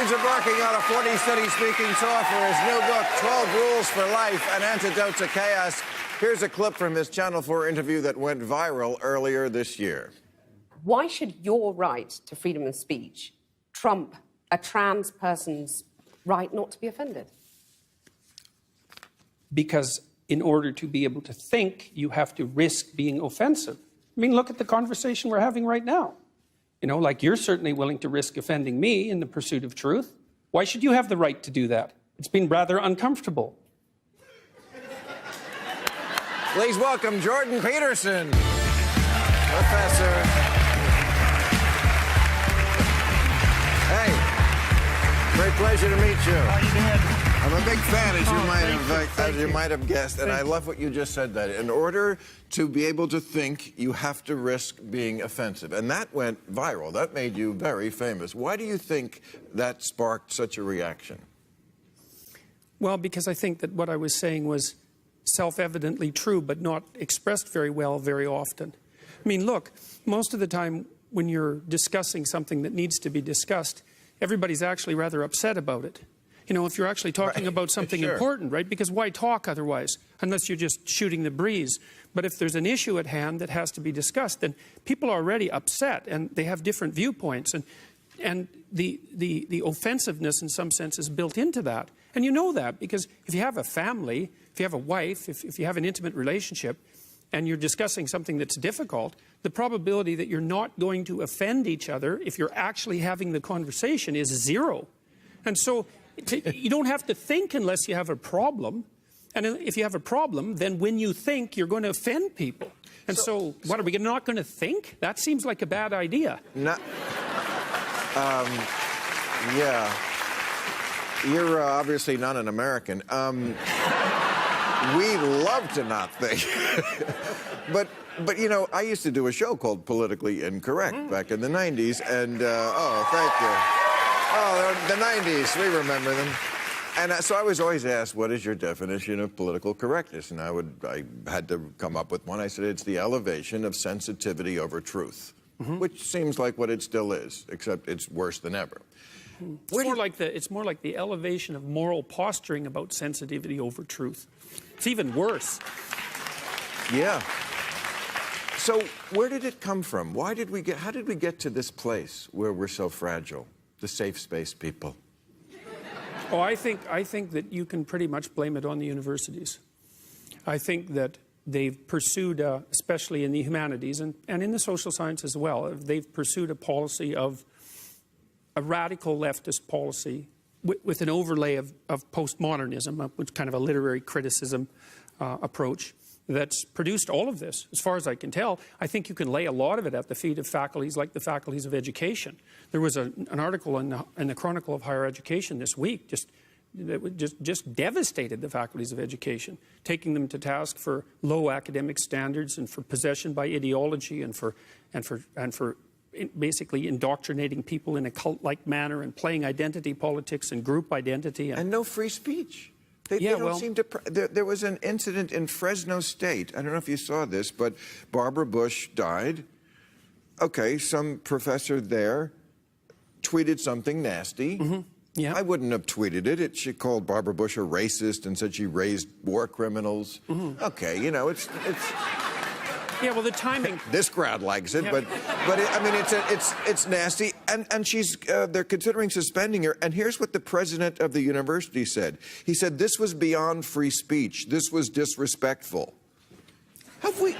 Fans are barking out a 40-city speaking tour for his new book, 12 Rules for Life, An Antidote to Chaos. Here's a clip from his Channel 4 interview that went viral earlier this year. Why should your right to freedom of speech trump a trans person's right not to be offended? Because in order to be able to think, you have to risk being offensive. I mean, look at the conversation we're having right now. You know, like, you're certainly willing to risk offending me in the pursuit of truth. Why should you have the right to do that? It's been rather uncomfortable. Please welcome Jordan Peterson, Professor. Hey, great pleasure to meet you. How you doing? I'm a big fan, as you you. might have guessed, and I love what you just said, that in order to be able to think, you have to risk being offensive. And that went viral. That made you very famous. Why do you think that sparked such a reaction? Well, because I think that what I was saying was self-evidently true, but not expressed very well very often. I mean, look, most of the time when you're discussing something that needs to be discussed, everybody's actually rather upset about it. You know, if you're actually talking about something important, right? Because why talk otherwise, unless you're just shooting the breeze? But if there's an issue at hand that has to be discussed, then people are already upset, and they have different viewpoints. And the offensiveness, in some sense, is built into that. And you know that, because if you have a family, if you have a wife, if you have an intimate relationship, and you're discussing something that's difficult, the probability that you're not going to offend each other if you're actually having the conversation is zero. And so you don't have to think unless you have a problem. And if you have a problem, then when you think, you're going to offend people. And so what, are we not going to think? That seems like a bad idea. Yeah. You're obviously not an American. We love to not think. But you know, I used to do a show called Politically Incorrect back in the 90s, and, oh, thank you. Oh, the 90s, we remember them. And so I was always asked, what is your definition of political correctness? And I had to come up with one. I said, it's the elevation of sensitivity over truth, which seems like what it still is, except it's worse than ever. It's more like the elevation of moral posturing about sensitivity over truth. It's even worse. Yeah. So where did it come from? How did we get to this place where we're so fragile? The safe space people. Oh, I think that you can pretty much blame it on the universities. I think that they've pursued, especially in the humanities and in the social sciences as well, they've pursued a policy of a radical leftist policy with an overlay of postmodernism, which kind of a literary criticism approach, that's produced all of this. As far as I can tell, I think you can lay a lot of it at the feet of faculties like the faculties of education. There was an article in the Chronicle of Higher Education this week that just devastated the faculties of education, taking them to task for low academic standards and for possession by ideology and for basically indoctrinating people in a cult-like manner and playing identity politics and group identity. And no free speech. They don't seem to. There was an incident in Fresno State. I don't know if you saw this, but Barbara Bush died. Okay, some professor there tweeted something nasty. Yeah. I wouldn't have tweeted it. She called Barbara Bush a racist and said she raised war criminals. Okay, you know, it's. Yeah, well, the timing. This crowd likes it, but I mean, it's nasty, and they're considering suspending her. And here's what the president of the university said. He said, "This was beyond free speech. This was disrespectful." Have we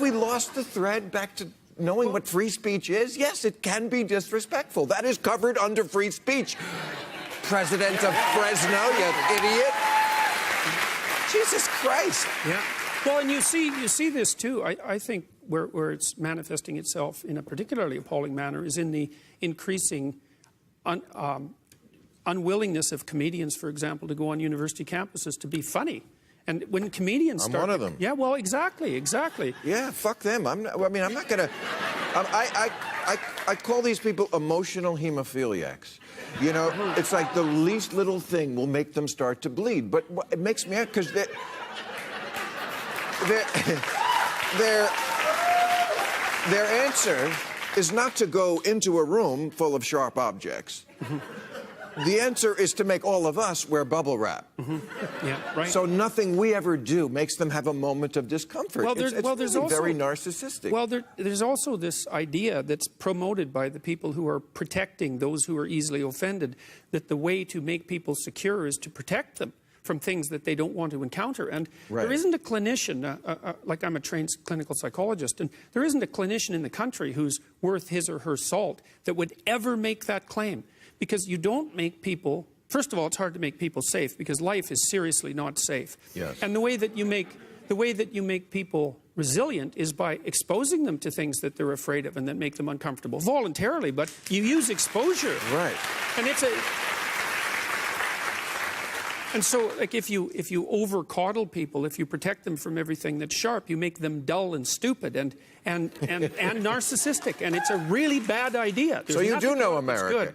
lost the thread back to knowing what free speech is? Yes, it can be disrespectful. That is covered under free speech. President of Fresno, you idiot! Jesus Christ! Yeah. Well, and you see this too. I think where it's manifesting itself in a particularly appalling manner is in the increasing unwillingness of comedians, for example, to go on university campuses to be funny. And when comedians start... I'm one of them. Yeah, well, exactly. Yeah, fuck them. I'm not going to... I call these people emotional hemophiliacs. You know, it's like the least little thing will make them start to bleed. But it makes me... because their answer is not to go into a room full of sharp objects. The answer is to make all of us wear bubble wrap. Yeah, right. So nothing we ever do makes them have a moment of discomfort. Well, It's there's really also, very narcissistic. Well, there's also this idea that's promoted by the people who are protecting those who are easily offended, that the way to make people secure is to protect them from things that they don't want to encounter. And there isn't a clinician, like I'm a trained clinical psychologist, and there isn't a clinician in the country who's worth his or her salt that would ever make that claim. Because you don't make people, first of all, it's hard to make people safe because life is seriously not safe. Yes. And the way that you make people resilient is by exposing them to things that they're afraid of and that make them uncomfortable voluntarily, but you use exposure. Right. And and so, like, if you over-coddle people, if you protect them from everything that's sharp, you make them dull and stupid and narcissistic, and it's a really bad idea. So you do know America.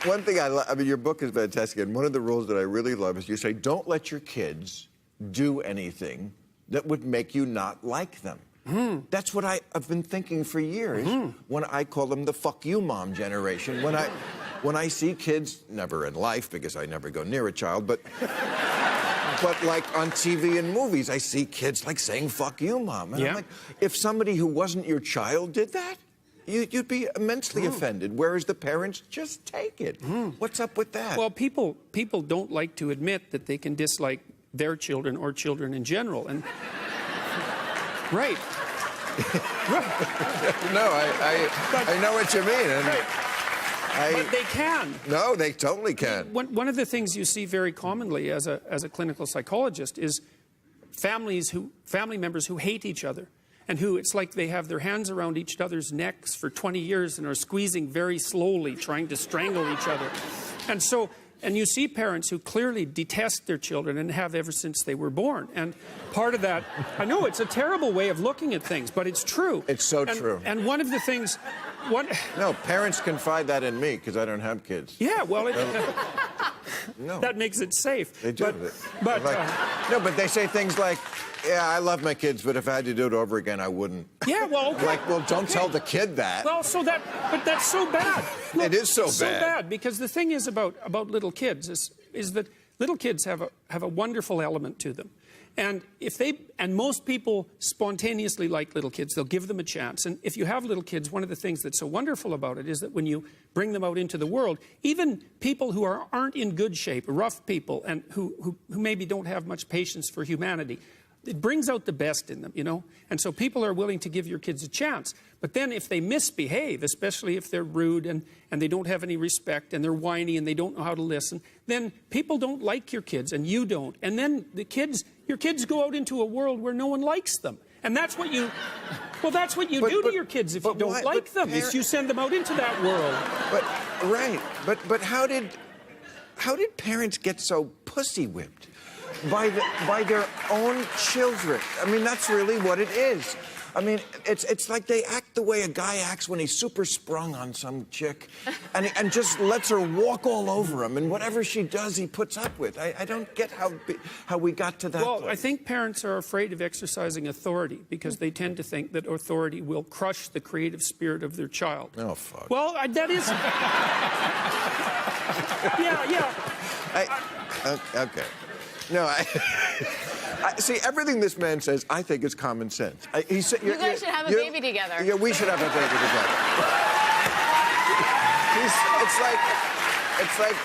One thing I mean, your book is fantastic, and one of the rules that I really love is you say, don't let your kids do anything that would make you not like them. That's what I've been thinking for years when I call them the fuck you mom generation. When I see kids, never in life because I never go near a child, but like on TV and movies, I see kids like saying fuck you mom. And I'm like, if somebody who wasn't your child did that, you'd be immensely offended, whereas the parents just take it. What's up with that? Well, people don't like to admit that they can dislike their children or children in general. And right. No, I know what you mean. And but they can. No, they totally can. One of the things you see very commonly as a clinical psychologist is family members who hate each other and who it's like they have their hands around each other's necks for 20 years and are squeezing very slowly, trying to strangle each other. And you see parents who clearly detest their children and have ever since they were born. And part of that, I know it's a terrible way of looking at things, but it's true. It's so true. And one of the things... No, parents confide that in me because I don't have kids. Yeah, well, no. That makes it safe. They do. But no, but they say things like, yeah, I love my kids, but if I had to do it over again, I wouldn't. Yeah, well, okay. Like, well, don't tell the kid that. Well, but that's so bad. Look, it is so bad. So bad, because the thing is about little kids is that little kids have a wonderful element to them. And most people spontaneously like little kids, they'll give them a chance. And if you have little kids, one of the things that's so wonderful about it is that when you bring them out into the world, even people who aren't in good shape, rough people, and who maybe don't have much patience for humanity, it brings out the best in them, you know? And so people are willing to give your kids a chance. But then if they misbehave, especially if they're rude and they don't have any respect and they're whiny and they don't know how to listen, then people don't like your kids and you don't. And then your kids go out into a world where no one likes them. And that's what you do to your kids if you don't like them, is you send them out into that world. But how did parents get so pussy whipped? By their own children. I mean, that's really what it is. I mean, it's like they act the way a guy acts when he's super sprung on some chick and just lets her walk all over him, and whatever she does, he puts up with. I don't get how we got to that place. I think parents are afraid of exercising authority because they tend to think that authority will crush the creative spirit of their child. Oh, fuck. Well, that is... yeah. Okay. No, I see, everything this man says, I think is common sense. You guys should have a baby together. Yeah, we should have a baby together. It's like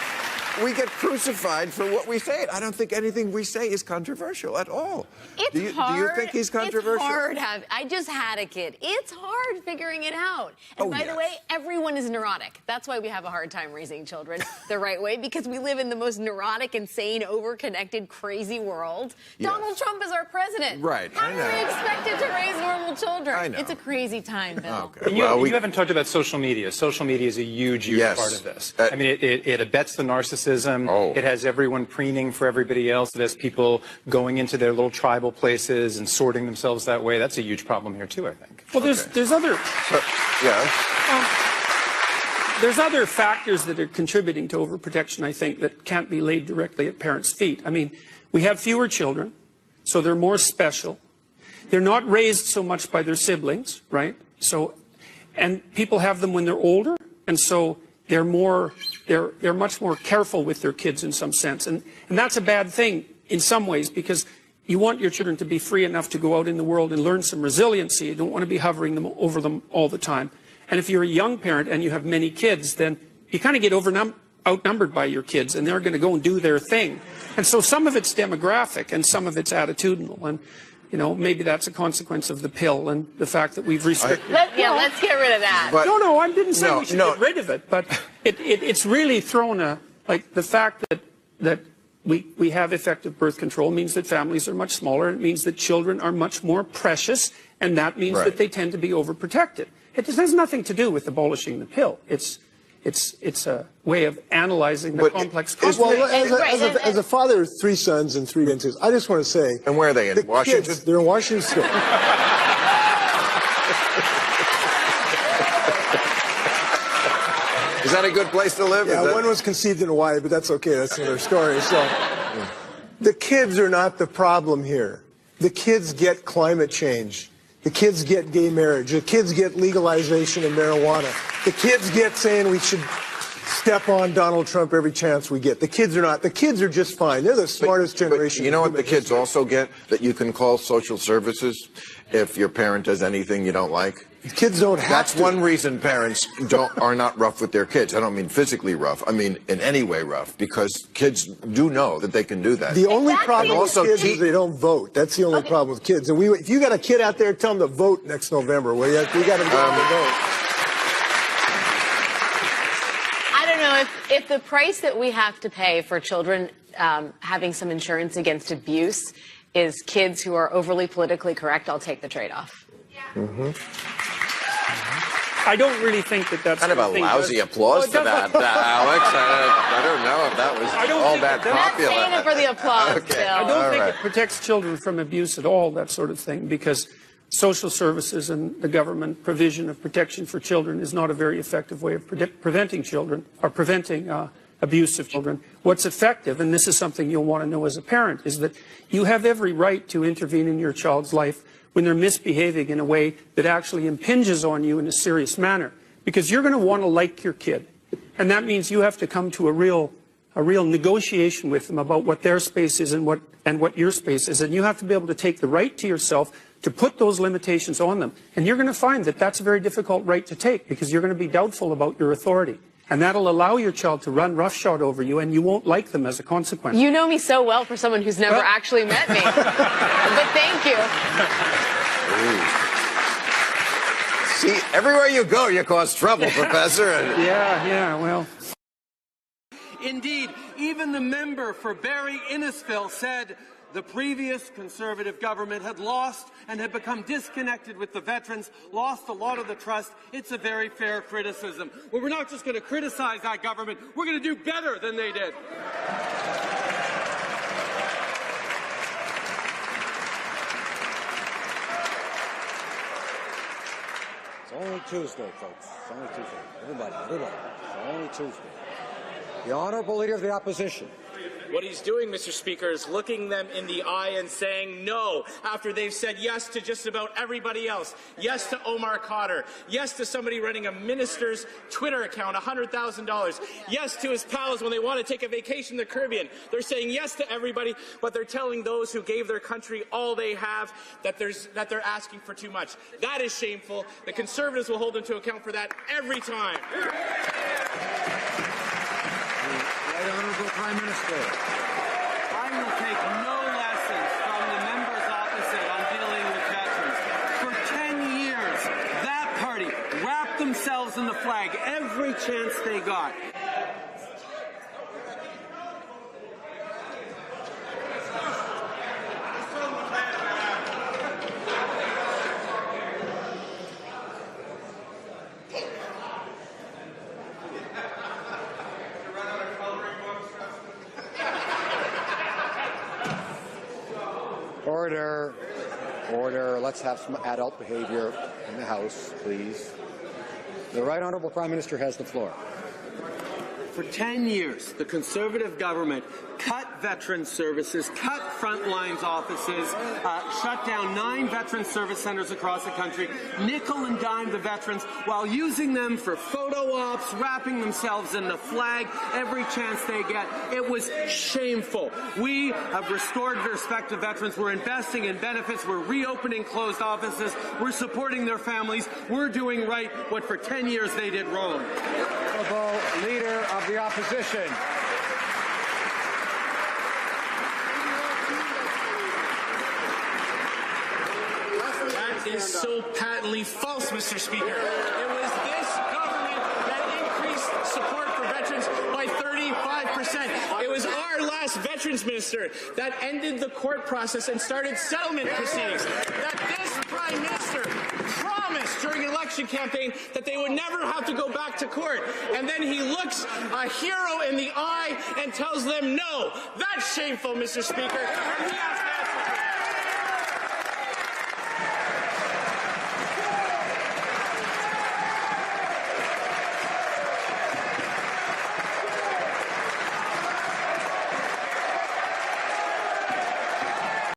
we get crucified for what we say. I don't think anything we say is controversial at all. It's hard. Do you think he's controversial? It's hard. I just had a kid. It's hard figuring it out. And by the way, everyone is neurotic. That's why we have a hard time raising children the right way, because we live in the most neurotic, insane, overconnected, crazy world. Yes. Donald Trump is our president. Right. How are we expected to raise normal children? I know. It's a crazy time, Bill. Okay. You haven't talked about social media. Social media is a huge part of this. I mean, it abets the narcissism. It has everyone preening for everybody else. It has people going into their little tribal places and sorting themselves that way. That's a huge problem here, too, I think. Well, there's other... there's other factors that are contributing to overprotection, I think, that can't be laid directly at parents' feet. I mean, we have fewer children, so they're more special. they're not raised so much by their siblings, right? So, and people have them when they're older, and so they're much more careful with their kids in some sense. And that's a bad thing in some ways, because you want your children to be free enough to go out in the world and learn some resiliency. You don't want to be hovering them over them all the time. And if you're a young parent and you have many kids, then you kind of get outnumbered by your kids, and they're going to go and do their thing. And so some of it's demographic and some of it's attitudinal. And, you know, maybe that's a consequence of the pill and the fact that we've restricted. Let's get rid of that. But, no, I didn't say we should get rid of it, but it's really thrown like the fact that we have effective birth control means that families are much smaller. It means that children are much more precious, and that means that they tend to be overprotected. It has nothing to do with abolishing the pill. It's a way of analyzing the complex context. Well, as a father of 3 sons and 3 grandkids, I just want to say... And where are they, in Washington? Kids, they're in Washington State. Is that a good place to live? Yeah, one was conceived in Hawaii, but that's okay. That's another story. So, the kids are not the problem here. The kids get climate change. The kids get gay marriage. The kids get legalization of marijuana. The kids get saying we should step on Donald Trump every chance we get. The kids are not. The kids are just fine. They're the smartest generation. But you know what the kids also get? That you can call social services if your parent does anything you don't like. Kids don't have That's to. one reason parents are not rough with their kids. I don't mean physically rough. I mean in any way rough, because kids do know that they can do that. The only problem with kids is they don't vote. That's the only problem with kids. And if you got a kid out there, tell them to vote next November. We got to get them to vote. I don't know if the price that we have to pay for children having some insurance against abuse is kids who are overly politically correct. I'll take the trade-off. I don't really think that's kind of a lousy applause for that, Alex. I don't know if that was all that popular. I'm saying it for the applause. Okay. I don't think it protects children from abuse at all, that sort of thing, because social services and the government provision of protection for children is not a very effective way of preventing children or preventing abuse of children. What's effective, and this is something you'll want to know as a parent, is that you have every right to intervene in your child's life when they're misbehaving in a way that actually impinges on you in a serious manner, because you're going to want to like your kid, and that means you have to come to a real negotiation with them about what their space is and what your space is, and you have to be able to take the right to yourself to put those limitations on them. And you're going to find that that's a very difficult right to take, because you're going to be doubtful about your authority. And that'll allow your child to run roughshod over you, and you won't like them as a consequence. You know me so well for someone who's never actually met me. But thank you. See, everywhere you go, you cause trouble, Professor. Yeah, well. Indeed, even the member for Barrie Innisfil said the previous Conservative government had lost and had become disconnected with the veterans, lost a lot of the trust. It's a very fair criticism. Well, we're not just going to criticize that government. We're going to do better than they did. It's only Tuesday, folks. It's only Tuesday. Everybody. It's only Tuesday. The Honourable Leader of the Opposition. What he's doing, Mr. Speaker, is looking them in the eye and saying no after they've said yes to just about everybody else. Yes to Omar Khadr. Yes to somebody running a minister's Twitter account, $100,000. Yes to his pals when they want to take a vacation in the Caribbean. They're saying yes to everybody, but they're telling those who gave their country all they have that they're asking for too much. That is shameful. The Conservatives will hold them to account for that every time. Right Honourable Prime Minister. I will take no lessons from the members opposite on dealing with veterans. For 10 years, that party wrapped themselves in the flag every chance they got. Order. Order. Let's have some adult behavior in the House, please. The Right Honourable Prime Minister has the floor. For 10 years, the Conservative government cut veteran services, cut Frontlines offices, shut down 9 veteran service centers across the country, nickel and dime the veterans while using them for photo ops, wrapping themselves in the flag every chance they get. It was shameful. We have restored respect to veterans. We're investing in benefits. We're reopening closed offices. We're supporting their families. We're doing right what for 10 years they did wrong. Honorable Leader of the Opposition. That is so patently false, Mr. Speaker. It was this government that increased support for veterans by 35%. It was our last veterans minister that ended the court process and started settlement proceedings. That this Prime Minister promised during an election campaign that they would never have to go back to court. And then he looks a hero in the eye and tells them no. That's shameful, Mr. Speaker. And we have to